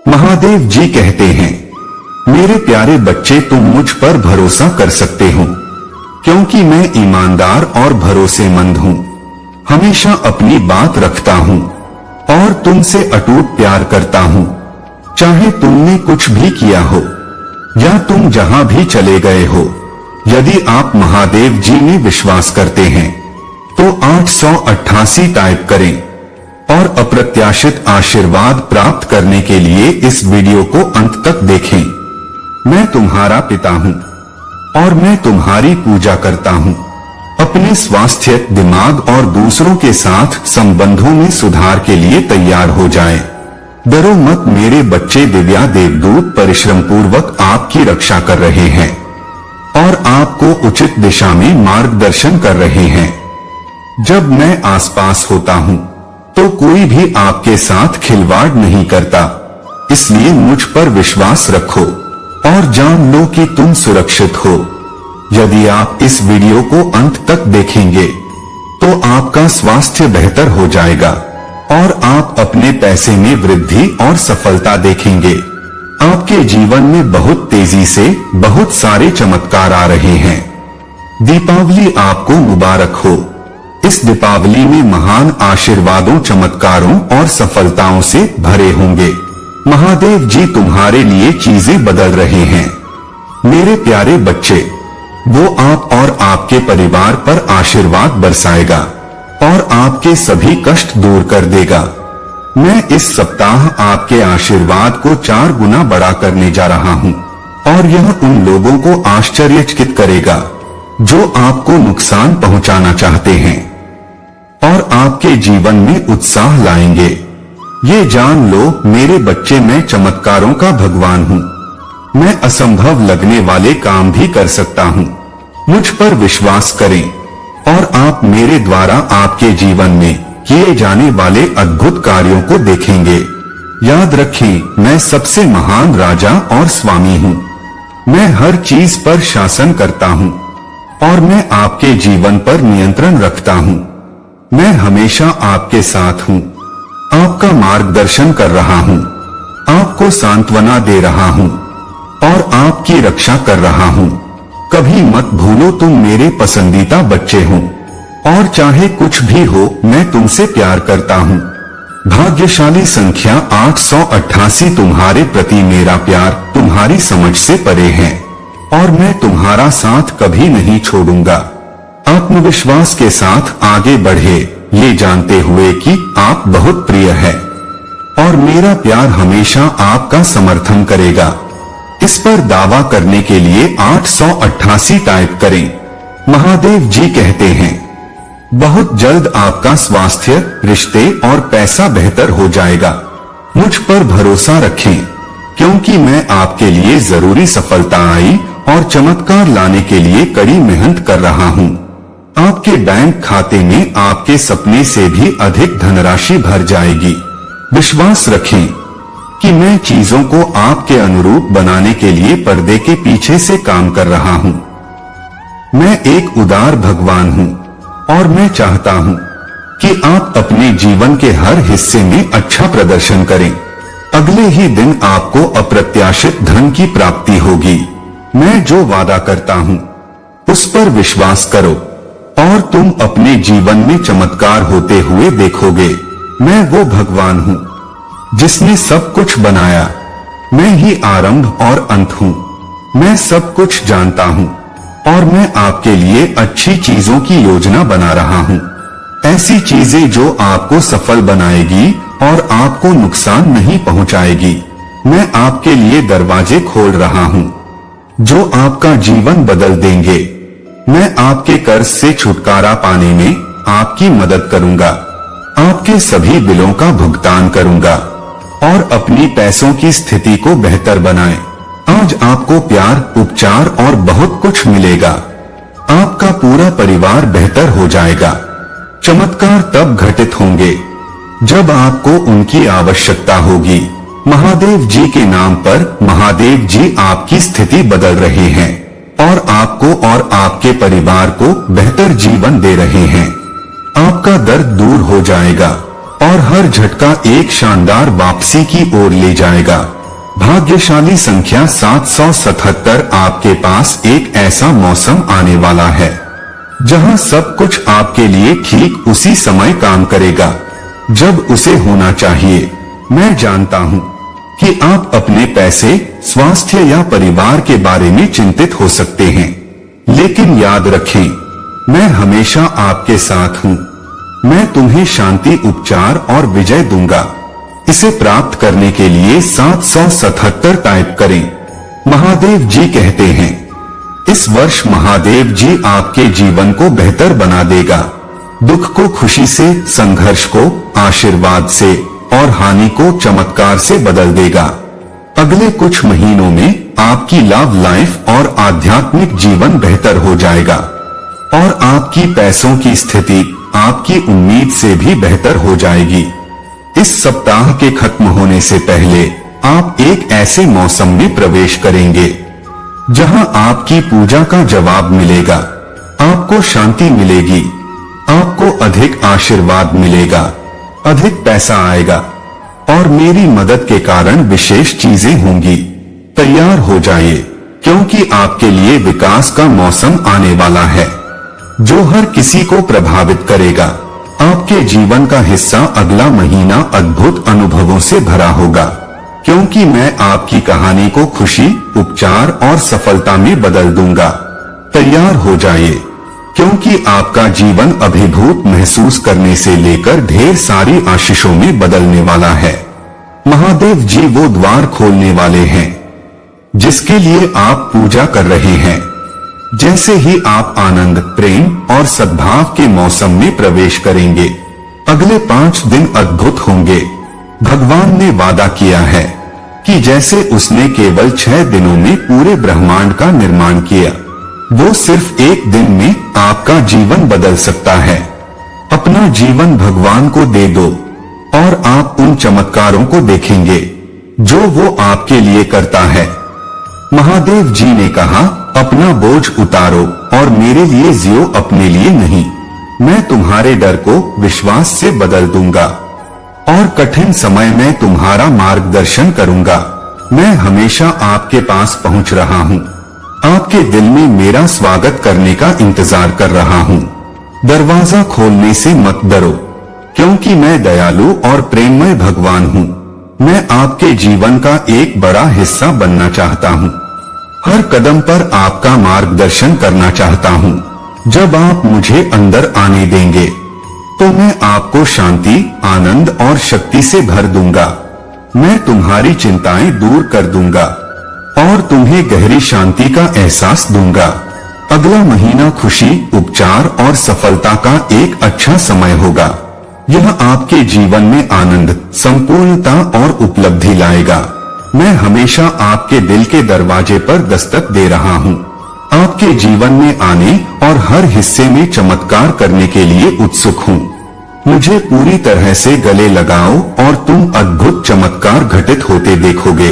महादेव जी कहते हैं, मेरे प्यारे बच्चे, तुम मुझ पर भरोसा कर सकते हो, क्योंकि मैं ईमानदार और भरोसेमंद हूँ। हमेशा अपनी बात रखता हूँ और तुमसे अटूट प्यार करता हूँ। चाहे तुमने कुछ भी किया हो या तुम जहाँ भी चले गए हो, यदि आप महादेव जी में विश्वास करते हैं तो 888 टाइप करें और अप्रत्याशित आशीर्वाद प्राप्त करने के लिए इस वीडियो को अंत तक देखें। मैं तुम्हारा पिता हूँ और मैं तुम्हारी पूजा करता हूँ। अपने स्वास्थ्य, दिमाग और दूसरों के साथ संबंधों में सुधार के लिए तैयार हो जाएं। डरो मत मेरे बच्चे, दिव्या देवदूत परिश्रम पूर्वक आपकी रक्षा कर रहे हैं और आपको उचित दिशा में मार्गदर्शन कर रहे हैं। जब मैं आसपास होता हूँ तो कोई भी आपके साथ खिलवाड़ नहीं करता, इसलिए मुझ पर विश्वास रखो और जान लो कि तुम सुरक्षित हो। यदि आप इस वीडियो को अंत तक देखेंगे तो आपका स्वास्थ्य बेहतर हो जाएगा और आप अपने पैसे में वृद्धि और सफलता देखेंगे। आपके जीवन में बहुत तेजी से बहुत सारे चमत्कार आ रहे हैं। दीपावली आपको मुबारक हो। इस दीपावली में महान आशीर्वादों, चमत्कारों और सफलताओं से भरे होंगे। महादेव जी तुम्हारे लिए चीजें बदल रहे हैं। मेरे प्यारे बच्चे, वो आप और आपके परिवार पर आशीर्वाद बरसाएगा और आपके सभी कष्ट दूर कर देगा। मैं इस सप्ताह आपके आशीर्वाद को 4 गुना बड़ा करने जा रहा हूँ और यह उन लोगों को आश्चर्यचकित करेगा जो आपको नुकसान पहुंचाना चाहते हैं और आपके जीवन में उत्साह लाएंगे। ये जान लो मेरे बच्चे, मैं चमत्कारों का भगवान हूँ। मैं असंभव लगने वाले काम भी कर सकता हूँ। मुझ पर विश्वास करें और आप मेरे द्वारा आपके जीवन में किए जाने वाले अद्भुत कार्यों को देखेंगे। याद रखें, मैं सबसे महान राजा और स्वामी हूँ। मैं हर चीज पर शासन करता हूँ और मैं आपके जीवन पर नियंत्रण रखता हूँ। मैं हमेशा आपके साथ हूँ, आपका मार्गदर्शन कर रहा हूँ, आपको सांत्वना दे रहा हूँ और आपकी रक्षा कर रहा हूँ। कभी मत भूलो तुम मेरे पसंदीदा बच्चे हो और चाहे कुछ भी हो, मैं तुमसे प्यार करता हूँ। भाग्यशाली संख्या 888। तुम्हारे प्रति मेरा प्यार तुम्हारी समझ से परे है और मैं तुम्हारा साथ कभी नहीं छोड़ूंगा। आत्मविश्वास के साथ आगे बढ़े, ये जानते हुए कि आप बहुत प्रिय है और मेरा प्यार हमेशा आपका समर्थन करेगा। इस पर दावा करने के लिए 888 टाइप करें। महादेव जी कहते हैं, बहुत जल्द आपका स्वास्थ्य, रिश्ते और पैसा बेहतर हो जाएगा। मुझ पर भरोसा रखें, क्योंकि मैं आपके लिए जरूरी सफलता आई और चमत्कार लाने के लिए कड़ी मेहनत कर रहा हूँ। आपके बैंक खाते में आपके सपने से भी अधिक धनराशि भर जाएगी। विश्वास रखें कि मैं चीजों को आपके अनुरूप बनाने के लिए पर्दे के पीछे से काम कर रहा हूँ। मैं एक उदार भगवान हूँ और मैं चाहता हूँ कि आप अपने जीवन के हर हिस्से में अच्छा प्रदर्शन करें। अगले ही दिन आपको अप्रत्याशित धन की प्राप्ति होगी। मैं जो वादा करता हूँ उस पर विश्वास करो और तुम अपने जीवन में चमत्कार होते हुए देखोगे। मैं वो भगवान हूँ जिसने सब कुछ बनाया। मैं ही आरंभ और अंत हूँ। मैं सब कुछ जानता हूँ और मैं आपके लिए अच्छी चीजों की योजना बना रहा हूँ। ऐसी चीजें जो आपको सफल बनाएगी और आपको नुकसान नहीं पहुँचाएगी। मैं आपके लिए दरवाजे खोल रहा हूँ जो आपका जीवन बदल देंगे। मैं आपके कर्ज से छुटकारा पाने में आपकी मदद करूंगा। आपके सभी बिलों का भुगतान करूंगा और अपनी पैसों की स्थिति को बेहतर बनाएं। आज आपको प्यार, उपचार और बहुत कुछ मिलेगा। आपका पूरा परिवार बेहतर हो जाएगा। चमत्कार तब घटित होंगे जब आपको उनकी आवश्यकता होगी। महादेव जी के नाम पर महादेव जी आपकी स्थिति बदल रहे हैं और आपको और आपके परिवार को बेहतर जीवन दे रहे हैं। आपका दर्द दूर हो जाएगा और हर झटका एक शानदार वापसी की ओर ले जाएगा। भाग्यशाली संख्या 777 आपके पास एक ऐसा मौसम आने वाला है जहां सब कुछ आपके लिए ठीक उसी समय काम करेगा जब उसे होना चाहिए। मैं जानता हूं कि आप अपने पैसे, स्वास्थ्य या परिवार के बारे में चिंतित हो सकते हैं, लेकिन याद रखें, मैं हमेशा आपके साथ हूं। मैं तुम्हें शांति, उपचार और विजय दूंगा। इसे प्राप्त करने के लिए 777 टाइप करें। महादेव जी कहते हैं, इस वर्ष महादेव जी आपके जीवन को बेहतर बना देगा। दुख को खुशी से, संघर्ष को आशीर्वाद से और हानि को चमत्कार से बदल देगा। अगले कुछ महीनों में आपकी लव लाइफ और आध्यात्मिक जीवन बेहतर हो जाएगा और आपकी पैसों की स्थिति आपकी उम्मीद से भी बेहतर हो जाएगी। इस सप्ताह के खत्म होने से पहले आप एक ऐसे मौसम में प्रवेश करेंगे जहां आपकी पूजा का जवाब मिलेगा, आपको शांति मिलेगी, आपको अधिक आशीर्वाद मिलेगा, अधिक पैसा आएगा और मेरी मदद के कारण विशेष चीजें होंगी। तैयार हो जाइए, क्योंकि आपके लिए विकास का मौसम आने वाला है जो हर किसी को प्रभावित करेगा। आपके जीवन का हिस्सा अगला महीना अद्भुत अनुभवों से भरा होगा, क्योंकि मैं आपकी कहानी को खुशी, उपचार और सफलता में बदल दूंगा। तैयार हो जाइए, क्योंकि आपका जीवन अभिभूत महसूस करने से लेकर ढेर सारी आशीषों में बदलने वाला है। महादेव जी वो द्वार खोलने वाले हैं जिसके लिए आप पूजा कर रहे हैं। जैसे ही आप आनंद, प्रेम और सद्भाव के मौसम में प्रवेश करेंगे, अगले 5 दिन अद्भुत होंगे। भगवान ने वादा किया है कि जैसे उसने केवल 6 दिनों में पूरे ब्रह्मांड का निर्माण किया, वो सिर्फ एक दिन में आपका जीवन बदल सकता है। अपना जीवन भगवान को दे दो और आप उन चमत्कारों को देखेंगे जो वो आपके लिए करता है। महादेव जी ने कहा, अपना बोझ उतारो और मेरे लिए जियो, अपने लिए नहीं। मैं तुम्हारे डर को विश्वास से बदल दूंगा और कठिन समय में तुम्हारा मार्गदर्शन करूंगा। मैं हमेशा आपके पास पहुंच रहा हूं, आपके दिल में मेरा स्वागत करने का इंतजार कर रहा हूं। दरवाजा खोलने से मत डरो, क्योंकि मैं दयालु और प्रेममय भगवान हूं। मैं आपके जीवन का एक बड़ा हिस्सा बनना चाहता हूं, हर कदम पर आपका मार्गदर्शन करना चाहता हूं। जब आप मुझे अंदर आने देंगे तो मैं आपको शांति, आनंद और शक्ति से भर दूंगा। मैं तुम्हारी चिंताएं दूर कर दूंगा और तुम्हें गहरी शांति का एहसास दूंगा। अगला महीना खुशी, उपचार और सफलता का एक अच्छा समय होगा। यह आपके जीवन में आनंद, संपूर्णता और उपलब्धि लाएगा। मैं हमेशा आपके दिल के दरवाजे पर दस्तक दे रहा हूँ, आपके जीवन में आने और हर हिस्से में चमत्कार करने के लिए उत्सुक हूँ। मुझे पूरी तरह से गले लगाओ और तुम अद्भुत चमत्कार घटित होते देखोगे।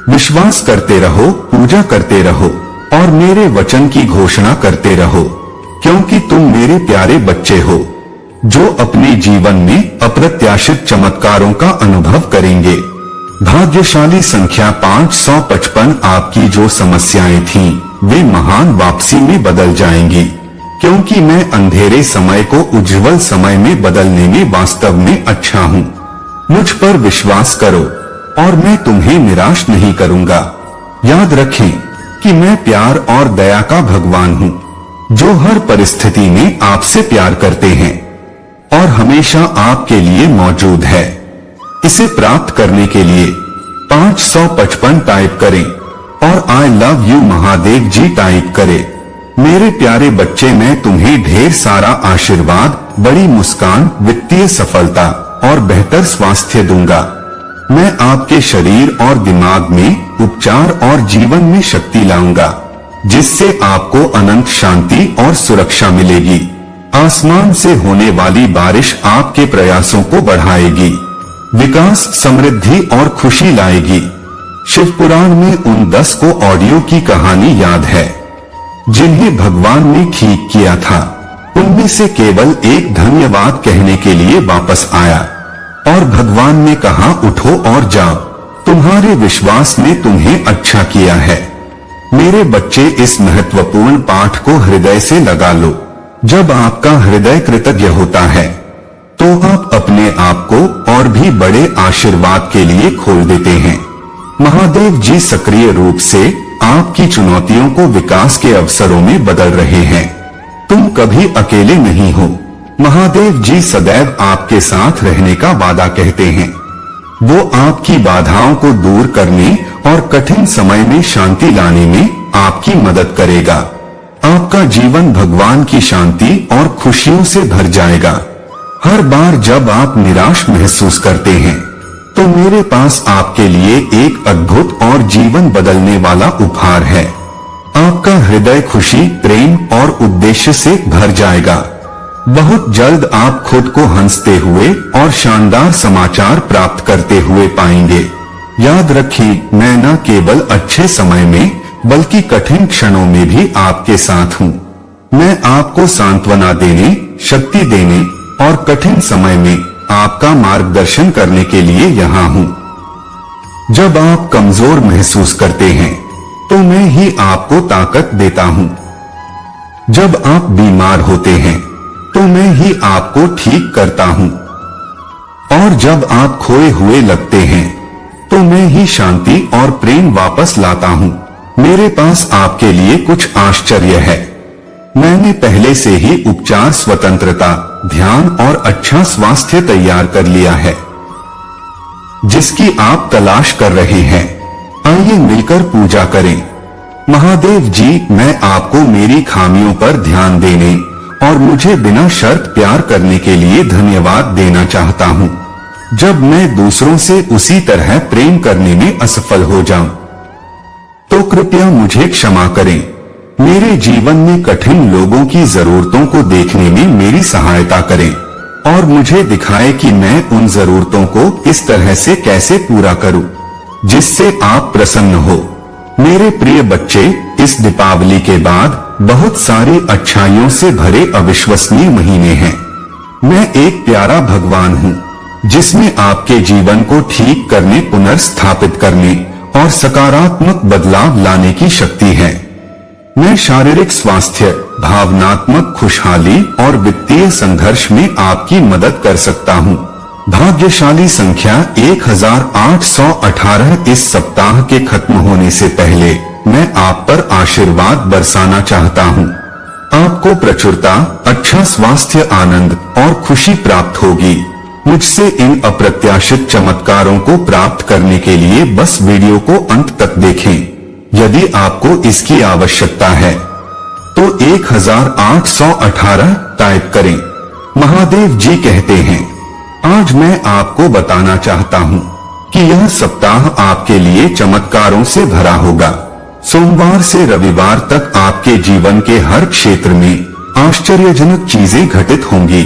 विश्वास करते रहो, पूजा करते रहो और मेरे वचन की घोषणा करते रहो, क्योंकि तुम मेरे प्यारे बच्चे हो जो अपने जीवन में अप्रत्याशित चमत्कारों का अनुभव करेंगे। भाग्यशाली संख्या 555, आपकी जो समस्याएं थीं, वे महान वापसी में बदल जाएंगी, क्योंकि मैं अंधेरे समय को उज्जवल समय में बदलने में वास्तव में अच्छा हूँ। मुझ पर विश्वास करो और मैं तुम्हें निराश नहीं करूँगा। याद रखें कि मैं प्यार और दया का भगवान हूँ, जो हर परिस्थिति में आपसे प्यार करते हैं और हमेशा आपके लिए मौजूद है। इसे प्राप्त करने के लिए 555 टाइप करें और I love you Mahadev ji type करें। मेरे प्यारे बच्चे, मैं तुम्हें ढेर सारा आशीर्वाद, बड़ी मुस्कान, वित्तीय सफलता और बेहतर स्वास्थ्य दूंगा। मैं आपके शरीर और दिमाग में उपचार और जीवन में शक्ति लाऊंगा, जिससे आपको अनंत शांति और सुरक्षा मिलेगी। आसमान से होने वाली बारिश आपके प्रयासों को बढ़ाएगी, विकास, समृद्धि और खुशी लाएगी। शिव पुराण में उन 10 को ऑडियो की कहानी याद है जिन्हें भगवान ने ठीक किया था। उनमें से केवल एक धन्यवाद कहने के लिए वापस आया। और भगवान ने कहा, उठो और जाओ, तुम्हारे विश्वास ने तुम्हें अच्छा किया है। मेरे बच्चे, इस महत्वपूर्ण पाठ को हृदय से लगा लो। जब आपका हृदय कृतज्ञ होता है तो आप अपने आप को और भी बड़े आशीर्वाद के लिए खोल देते हैं। महादेव जी सक्रिय रूप से आपकी चुनौतियों को विकास के अवसरों में बदल रहे हैं। तुम कभी अकेले नहीं हो। महादेव जी सदैव आपके साथ रहने का वादा कहते हैं। वो आपकी बाधाओं को दूर करने और कठिन समय में शांति लाने में आपकी मदद करेगा। आपका जीवन भगवान की शांति और खुशियों से भर जाएगा। हर बार जब आप निराश महसूस करते हैं तो मेरे पास आपके लिए एक अद्भुत और जीवन बदलने वाला उपहार है। आपका हृदय खुशी, प्रेम और उद्देश्य से भर जाएगा। बहुत जल्द आप खुद को हंसते हुए और शानदार समाचार प्राप्त करते हुए पाएंगे। याद रखिए, मैं न केवल अच्छे समय में बल्कि कठिन क्षणों में भी आपके साथ हूँ। मैं आपको सांत्वना देने, शक्ति देने और कठिन समय में आपका मार्गदर्शन करने के लिए यहाँ हूँ। जब आप कमजोर महसूस करते हैं तो मैं ही आपको ताकत देता हूँ। जब आप बीमार होते हैं तो मैं ही आपको ठीक करता हूँ। और जब आप खोए हुए लगते हैं तो मैं ही शांति और प्रेम वापस लाता हूँ। मेरे पास आपके लिए कुछ आश्चर्य है। मैंने पहले से ही उपचार, स्वतंत्रता, ध्यान और अच्छा स्वास्थ्य तैयार कर लिया है, जिसकी आप तलाश कर रहे हैं। आइए मिलकर पूजा करें। महादेव जी, मैं आपको मेरी खामियों पर ध्यान देने और मुझे बिना शर्त प्यार करने के लिए धन्यवाद देना चाहता हूँ। जब मैं दूसरों से उसी तरह प्रेम करने में असफल हो जाऊं तो कृपया मुझे क्षमा करें। मेरे जीवन में कठिन लोगों की जरूरतों को देखने में मेरी सहायता करें और मुझे दिखाए कि मैं उन जरूरतों को इस तरह से कैसे पूरा करूं जिससे आप प्रसन्न हो। मेरे प्रिय बच्चे, इस दीपावली के बाद बहुत सारी अच्छाइयों से भरे अविश्वसनीय महीने हैं। मैं एक प्यारा भगवान हूँ जिसमें आपके जीवन को ठीक करने, पुनर्स्थापित करने और सकारात्मक बदलाव लाने की शक्ति है। मैं शारीरिक स्वास्थ्य, भावनात्मक खुशहाली और वित्तीय संघर्ष में आपकी मदद कर सकता हूँ। भाग्यशाली संख्या 1818। इस सप्ताह के खत्म होने से पहले मैं आप पर आशीर्वाद बरसाना चाहता हूँ। आपको प्रचुरता, अच्छा स्वास्थ्य, आनंद और खुशी प्राप्त होगी। मुझसे इन अप्रत्याशित चमत्कारों को प्राप्त करने के लिए बस वीडियो को अंत तक देखें। यदि आपको इसकी आवश्यकता है तो 1818 टाइप करें। महादेव जी कहते हैं, आज मैं आपको बताना चाहता हूँ कि यह सप्ताह आपके लिए चमत्कारों से भरा होगा। सोमवार से रविवार तक आपके जीवन के हर क्षेत्र में आश्चर्यजनक चीजें घटित होंगी।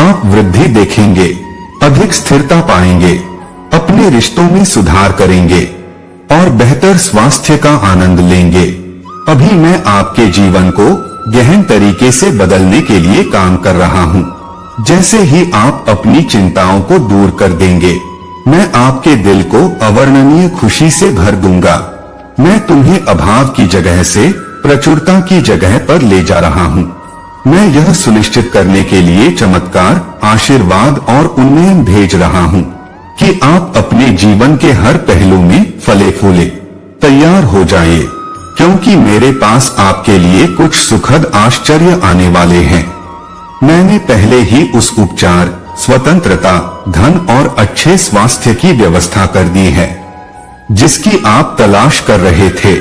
आप वृद्धि देखेंगे, अधिक स्थिरता पाएंगे, अपने रिश्तों में सुधार करेंगे और बेहतर स्वास्थ्य का आनंद लेंगे। अभी मैं आपके जीवन को गहन तरीके से बदलने के लिए काम कर रहा हूँ। जैसे ही आप अपनी चिंताओं को दूर कर देंगे, मैं आपके दिल को अवर्णनीय खुशी से भर दूंगा। मैं तुम्हें अभाव की जगह से प्रचुरता की जगह पर ले जा रहा हूँ। मैं यह सुनिश्चित करने के लिए चमत्कार, आशीर्वाद और उन्नयन भेज रहा हूँ कि आप अपने जीवन के हर पहलू में फले फूले तैयार हो जाइए, क्योंकि मेरे पास आपके लिए कुछ सुखद आश्चर्य आने वाले हैं। मैंने पहले ही उस उपचार, स्वतंत्रता, धन और अच्छे स्वास्थ्य की व्यवस्था कर दी है जिसकी आप तलाश कर रहे थे।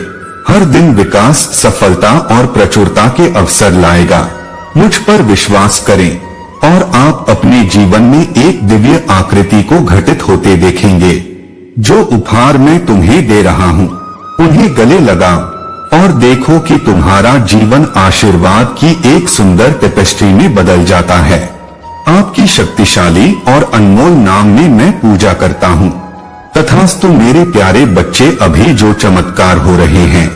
हर दिन विकास, सफलता और प्रचुरता के अवसर लाएगा। मुझ पर विश्वास करें और आप अपने जीवन में एक दिव्य आकृति को घटित होते देखेंगे। जो उपहार मैं तुम्हें दे रहा हूँ उन्हें गले लगाओ और देखो कि तुम्हारा जीवन आशीर्वाद की एक सुंदर टेपेस्ट्री में बदल जाता है। आपकी शक्तिशाली और अनमोल नाम में मैं पूजा करता हूँ। तथास्तु मेरे प्यारे बच्चे, अभी जो चमत्कार हो रहे हैं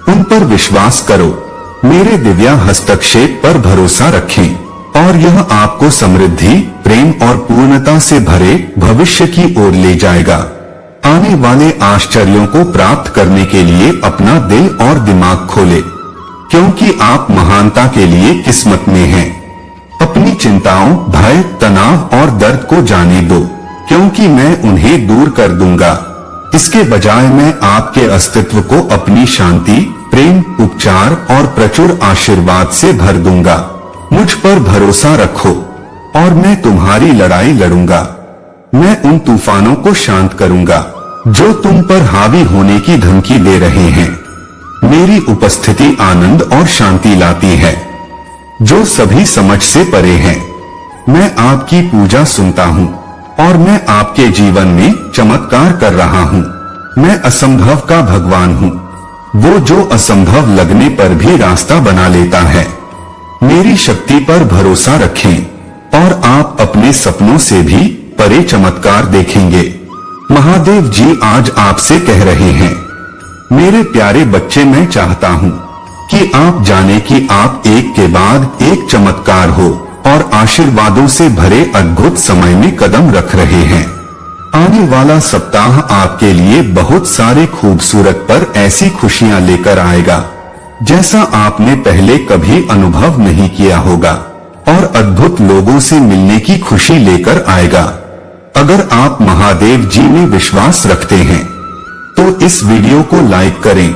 उन पर विश्वास करो। मेरे दिव्य हस्तक्षेप पर भरोसा रखें। और यह आपको समृद्धि, प्रेम और पूर्णता से भरे भविष्य की ओर ले जाएगा। आने वाले आश्चर्यों को प्राप्त करने के लिए अपना दिल और दिमाग खोले, क्योंकि आप महानता के लिए किस्मत में हैं। अपनी चिंताओं, भय, तनाव और दर्द को जाने दो, क्योंकि मैं उन्हें दूर कर दूंगा। इसके बजाय मैं आपके अस्तित्व को अपनी शांति, प्रेम, उपचार और प्रचुर आशीर्वाद से भर दूंगा। मुझ पर भरोसा रखो और मैं तुम्हारी लड़ाई लड़ूंगा। मैं उन तूफानों को शांत करूंगा जो तुम पर हावी होने की धमकी दे रहे हैं। मेरी उपस्थिति आनंद और शांति लाती है, जो सभी समझ से परे है। मैं आपकी पूजा सुनता हूँ और मैं आपके जीवन में चमत्कार कर रहा हूँ। मैं असंभव का भगवान हूँ, वो जो असंभव लगने पर भी रास्ता बना लेता है। मेरी शक्ति पर भरोसा रखें और आप अपने सपनों से भी परे चमत्कार देखेंगे। महादेव जी आज आपसे कह रहे हैं, मेरे प्यारे बच्चे, मैं चाहता हूँ कि आप जाने कि आप एक के बाद एक चमत्कार हो और आशीर्वादों से भरे अद्भुत समय में कदम रख रहे हैं। आने वाला सप्ताह आपके लिए बहुत सारे खूबसूरत पर ऐसी खुशियां लेकर आएगा जैसा आपने पहले कभी अनुभव नहीं किया होगा, और अद्भुत लोगों से मिलने की खुशी लेकर आएगा। अगर आप महादेव जी में विश्वास रखते हैं तो इस वीडियो को लाइक करें।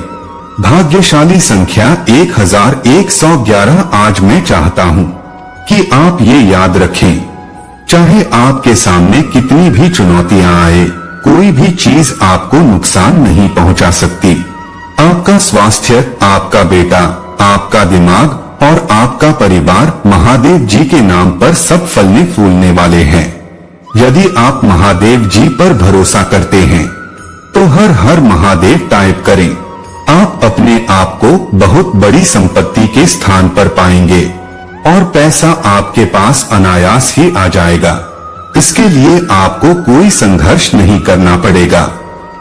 भाग्यशाली संख्या 1111। आज मैं चाहता हूं कि आप ये याद रखें, चाहे आपके सामने कितनी भी चुनौतियां आए, कोई भी चीज आपको नुकसान नहीं पहुंचा सकती। आपका स्वास्थ्य, आपका बेटा, आपका दिमाग और आपका परिवार महादेव जी के नाम पर सब फलने फूलने वाले हैं। यदि आप महादेव जी पर भरोसा करते हैं तो हर हर महादेव टाइप करें। आप अपने आप को बहुत बड़ी संपत्ति के स्थान पर पाएंगे और पैसा आपके पास अनायास ही आ जाएगा। इसके लिए आपको कोई संघर्ष नहीं करना पड़ेगा।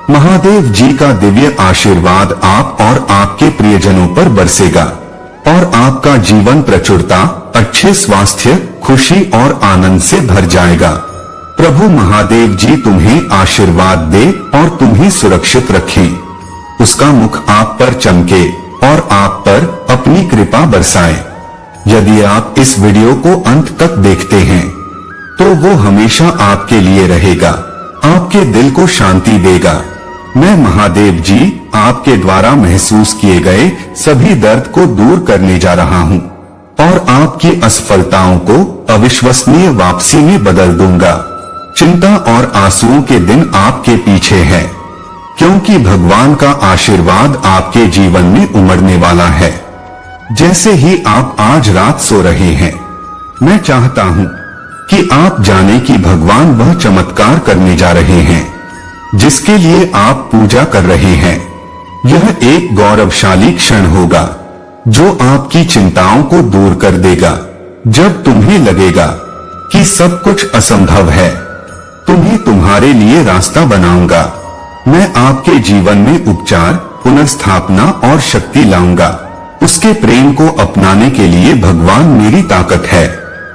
महादेव जी का दिव्य आशीर्वाद आप और आपके प्रियजनों पर बरसेगा और आपका जीवन प्रचुरता, अच्छे स्वास्थ्य, खुशी और आनंद से भर जाएगा। प्रभु महादेव जी तुम्हें आशीर्वाद दे और तुम्हें सुरक्षित रखें। उसका मुख आप पर चमके और आप पर अपनी कृपा बरसाए। यदि आप इस वीडियो को अंत तक देखते हैं तो वो हमेशा आपके लिए रहेगा, आपके दिल को शांति देगा। मैं महादेव जी आपके द्वारा महसूस किए गए सभी दर्द को दूर करने जा रहा हूँ और आपकी असफलताओं को अविश्वसनीय वापसी में बदल दूंगा। चिंता और आंसुओं के दिन आपके पीछे है, क्योंकि भगवान का आशीर्वाद आपके जीवन में उमड़ने वाला है। जैसे ही आप आज रात सो रहे हैं, मैं चाहता हूँ कि आप जाने कि भगवान वह चमत्कार करने जा रहे हैं जिसके लिए आप पूजा कर रहे हैं। यह एक गौरवशाली क्षण होगा जो आपकी चिंताओं को दूर कर देगा। जब तुम्हें लगेगा कि सब कुछ असंभव है, तुम्हें तुम्हारे लिए रास्ता बनाऊंगा। मैं आपके जीवन में उपचार, पुनर्स्थापना और शक्ति लाऊंगा। उसके प्रेम को अपनाने के लिए भगवान मेरी ताकत है।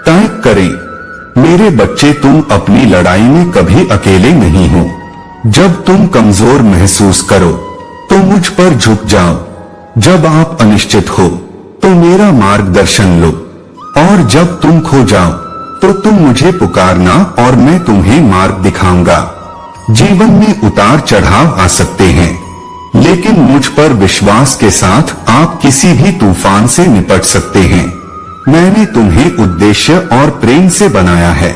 टाइप करें, मेरे बच्चे, तुम अपनी लड़ाई में कभी अकेले नहीं हो। जब तुम कमजोर महसूस करो तो मुझ पर झुक जाओ। जब आप अनिश्चित हो तो मेरा मार्गदर्शन लो, और जब तुम खो जाओ तो तुम मुझे पुकारना और मैं तुम्हें मार्ग दिखाऊंगा। जीवन में उतार चढ़ाव आ सकते हैं, लेकिन मुझ पर विश्वास के साथ आप किसी भी तूफान से निपट सकते हैं। मैंने तुम्हें उद्देश्य और प्रेम से बनाया है।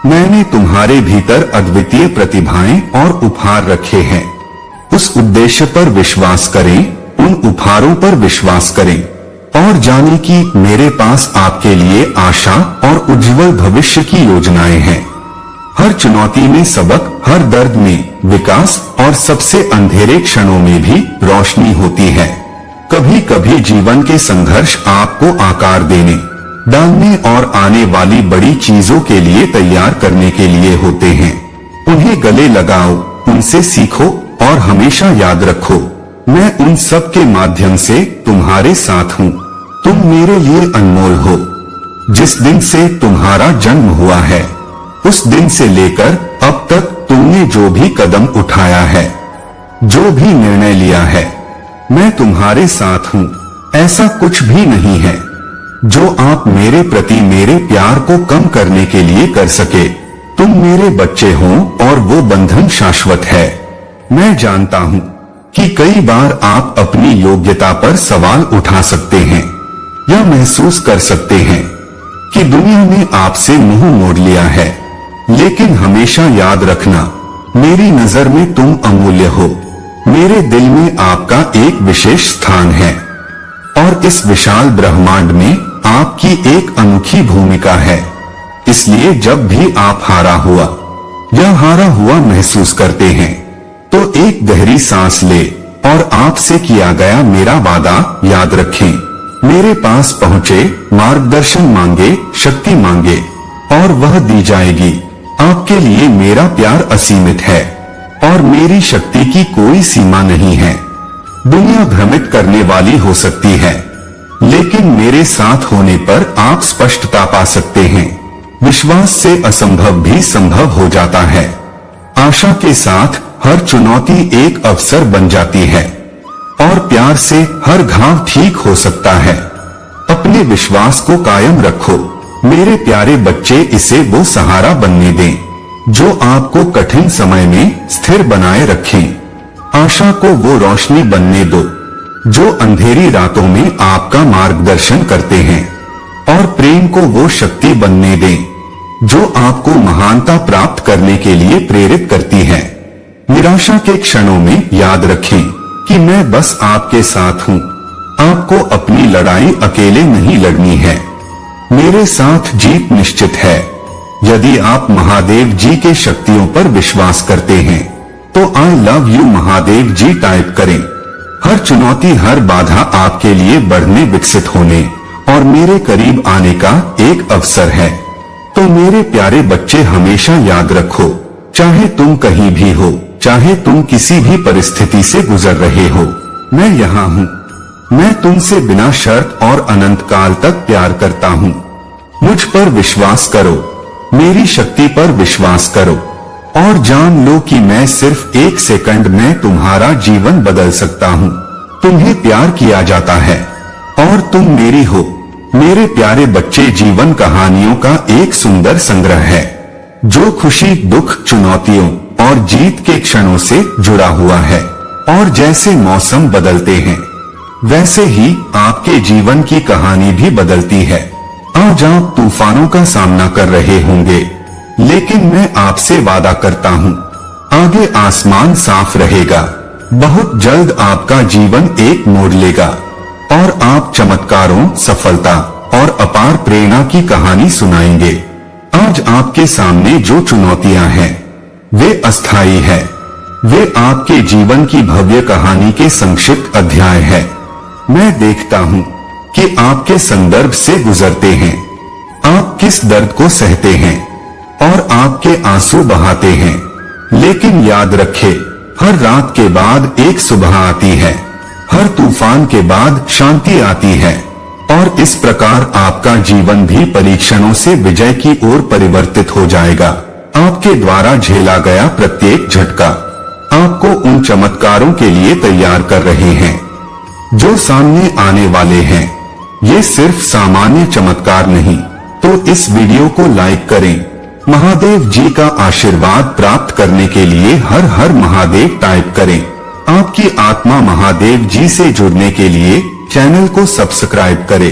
मैंने तुम्हारे भीतर अद्वितीय प्रतिभाएं और उपहार रखे हैं। उस उद्देश्य पर विश्वास करें, उन उपहारों पर विश्वास करें और जाने कि मेरे पास आपके लिए आशा और उज्जवल भविष्य की योजनाएं हैं। हर चुनौती में सबक, हर दर्द में विकास और सबसे अंधेरे क्षणों में भी रोशनी होती है। कभी कभी जीवन के संघर्ष आपको आकार देने, डालने और आने वाली बड़ी चीजों के लिए तैयार करने के लिए होते हैं। उन्हें गले लगाओ, उनसे सीखो और हमेशा याद रखो, मैं उन सब के माध्यम से तुम्हारे साथ हूँ। तुम मेरे लिए अनमोल हो। जिस दिन से तुम्हारा जन्म हुआ है उस दिन से लेकर अब तक तुमने जो भी कदम उठाया है, जो भी निर्णय लिया है, मैं तुम्हारे साथ हूँ। ऐसा कुछ भी नहीं है जो आप मेरे प्रति मेरे प्यार को कम करने के लिए कर सके। तुम मेरे बच्चे हो और वो बंधन शाश्वत है। मैं जानता हूँ कि कई बार आप अपनी योग्यता पर सवाल उठा सकते हैं या महसूस कर सकते हैं कि दुनिया ने आपसे मुंह मोड़ लिया है, लेकिन हमेशा याद रखना, मेरी नजर में तुम अमूल्य हो। मेरे दिल में आपका एक विशेष स्थान है और इस विशाल ब्रह्मांड में आपकी एक अनोखी भूमिका है। इसलिए जब भी आप हारा हुआ महसूस करते हैं तो एक गहरी सांस ले और आपसे किया गया मेरा वादा याद रखें। मेरे पास पहुँचे, मार्गदर्शन मांगे, शक्ति मांगे और वह दी जाएगी। आपके लिए मेरा प्यार असीमित है और मेरी शक्ति की कोई सीमा नहीं है। दुनिया भ्रमित करने वाली हो सकती है, लेकिन मेरे साथ होने पर आप स्पष्टता पा सकते हैं। विश्वास से असंभव भी संभव हो जाता है। आशा के साथ हर चुनौती एक अवसर बन जाती है और प्यार से हर घाव ठीक हो सकता है। अपने विश्वास को कायम रखो मेरे प्यारे बच्चे। इसे वो सहारा बनने दें जो आपको कठिन समय में स्थिर बनाए रखें। आशा को वो रोशनी बनने दो जो अंधेरी रातों में आपका मार्गदर्शन करते हैं और प्रेम को वो शक्ति बनने दें जो आपको महानता प्राप्त करने के लिए प्रेरित करती है। निराशा के क्षणों में याद रखें कि मैं बस आपके साथ हूँ। आपको अपनी लड़ाई अकेले नहीं लड़नी है, मेरे साथ जीत निश्चित है। यदि आप महादेव जी के शक्तियों पर विश्वास करते हैं तो I love you Mahadev ji type करें। हर चुनौती, हर बाधा आपके लिए बढ़ने, विकसित होने और मेरे करीब आने का एक अवसर है। तो मेरे प्यारे बच्चे हमेशा याद रखो, चाहे तुम कहीं भी हो, चाहे तुम किसी भी परिस्थिति से गुजर रहे हो, मैं यहाँ हूँ। मैं तुमसे बिना शर्त और अनंत काल तक प्यार करता हूँ। मुझ पर विश्वास करो, मेरी शक्ति पर विश्वास करो और जान लो कि मैं सिर्फ एक सेकंड में तुम्हारा जीवन बदल सकता हूँ। तुम्हें प्यार किया जाता है और तुम मेरी हो। मेरे प्यारे बच्चे, जीवन कहानियों का एक सुंदर संग्रह है जो खुशी, दुख, चुनौतियों और जीत के क्षणों से जुड़ा हुआ है। और जैसे मौसम बदलते हैं वैसे ही आपके जीवन की कहानी भी बदलती है। आज आप तूफानों का सामना कर रहे होंगे, लेकिन मैं आपसे वादा करता हूँ आगे आसमान साफ रहेगा। बहुत जल्द आपका जीवन एक मोड़ लेगा और आप चमत्कारों, सफलता और अपार प्रेरणा की कहानी सुनाएंगे। आज आपके सामने जो चुनौतियां हैं वे अस्थायी है। वे आपके जीवन की भव्य कहानी के संक्षिप्त अध्याय है। मैं देखता हूँ कि आपके संदर्भ से गुजरते हैं, आप किस दर्द को सहते हैं और आपके आंसू बहाते हैं। लेकिन याद रखें, हर रात के बाद एक सुबह आती है, हर तूफान के बाद शांति आती है और इस प्रकार आपका जीवन भी परीक्षणों से विजय की ओर परिवर्तित हो जाएगा। आपके द्वारा झेला गया प्रत्येक झटका आपको उन चमत्कारों के लिए तैयार कर रहे हैं जो सामने आने वाले हैं। ये सिर्फ सामान्य चमत्कार नहीं। तो इस वीडियो को लाइक करें। महादेव जी का आशीर्वाद प्राप्त करने के लिए हर हर महादेव टाइप करें। आपकी आत्मा महादेव जी से जुड़ने के लिए चैनल को सब्सक्राइब करें।